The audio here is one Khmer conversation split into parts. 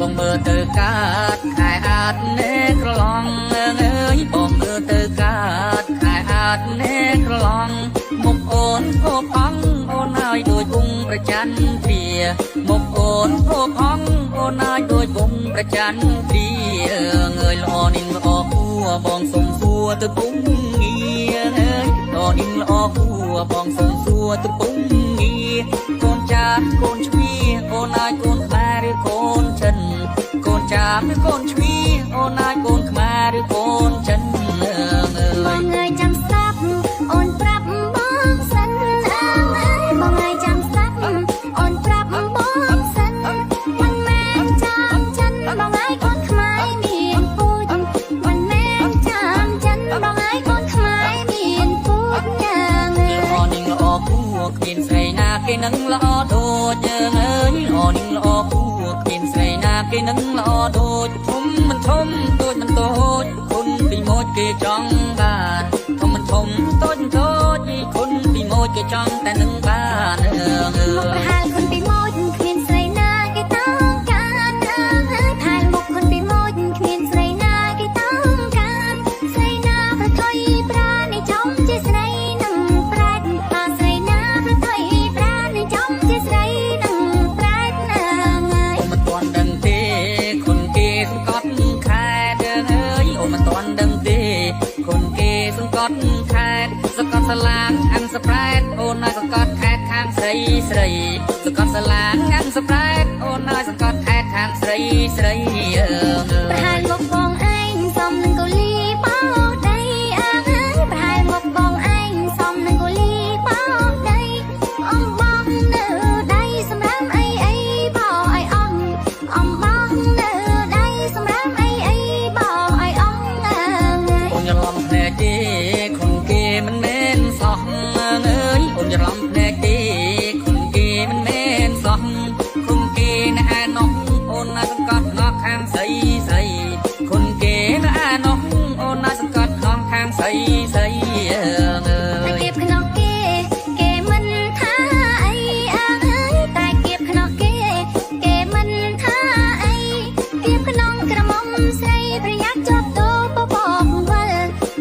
បងមើលទៅកាត់ខែអាចណែក្រឡងបងមើលទៅកាត់ខែអាចណែក្រឡងមុខអូនភពអង្គអូនហើយដូចគង់ប្រច័នព្រាមុខអូនភពអង្គអូនហើយដូចគង់ប្រច័នព្រាងើយល្អនិនល្អគួបងសុំសួរទៅពុំងារល្អនិនល្អគួបងសុំសួរទៅពុំងារកូនចាស់កូនឈ្វីអូនហើយកូនខ្មែរឬកូនចិនកូនចាស់ឬកូនឈ្វីអូនហើយកូនខ្មែរឬកូនចិនបងអើយចាំស្ដាប់អូនប្រាប់បងសិនបងអើយចាំស្ដាប់អូនប្រាប់បងសិនមិនមែនចាំចិនបងអើយកូនខ្មែរមានពូជមិនមែនចាំចិនបងអើយកូនខ្មែរមានពូជយ៉ាងល្អនឹងល្អគួគ្មានស្រីណាគេនឹងល្អដូចយើងអើយល្អនឹងល្អគួគ្មានស្រីណាគេនឹងល្អដូចធំមិនធំតូចមិនតូចគុណពីម៉ូចគេចង់បានធំមិនធំតូចមិនតូចគុណពីម៉ូចគេចង់តែនឹងបានមកប្រហែលគុណពីម៉ូចគ្មានស្រីណាគេต้องការថែមុខគុណពីម៉ូចគ្មានស្រីណាគេต้องការស្រីណាប្រថុយប្រានៃចំជាស្រីនឹងប្រែតតាស្រីណាប្រថុយប្រានៃចំជាស្រីនឹងប្រែតណាអូមិនទាន់ដឹងទេគុណគេសង្កត់ខែយើងអើយអូមិនទាន់ដឹងទេគុណគេសង្កត់ខែសង្កត់ស្លាងអាំងសប្រែតអូនហើយសង្កត់ខេត្តខាងស្រីស្រីសង្កត់ស្លាងអាំងសប្រែតអូនហើយសង្កត់ខេត្តខាងស្រីស្រីប្រហែលមុខបងឯងសំនឹងកូលីបោដីអើយប្រហែលមុខបងឯងសំនឹងកូលីបោដីអំបងនៅដៃសម្រាប់អីអីបោឲ្យអង្គអំបងនៅដៃសម្រាប់អីអីបោឲ្យអង្គអូនច្រឡំភ្នែកទេគុណគេមិនមែនសោះអើយអូនច្រឡំភ្នែកទេគុណគេមិនមែនសោះគុណគេនៅឯនោះអូនហើយសង្កត់ក្នុងខាងស្រីស្រីគុណគេនៅឯនោះអូនហើយសង្កត់ក្នុងខាងស្រីស្រីតែគៀបក្នុងគេគេមិនថាអីអើយតែគៀបក្នុងគេគេមិនថាអីគៀបក្នុងក្រមុំស្រីប្រយ័ត្នជាប់តូបបងវិល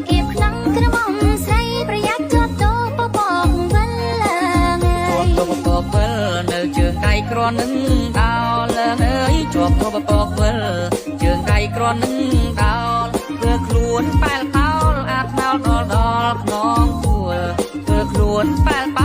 គៀបក្នុងក្រមុំស្រីប្រយ័ត្នជាប់តូបបងវិលជាប់តូបវិលនៅជើងដៃក្រនឹងដោលអើយជាប់តូបវិលជើងដៃក្រនឹងដោលធ្វើខ្លួនប៉ែលប៉ោលអាថ្នោតដល់ខ្នងពួលធ្វើខ្លួនប៉ែលប៉ោ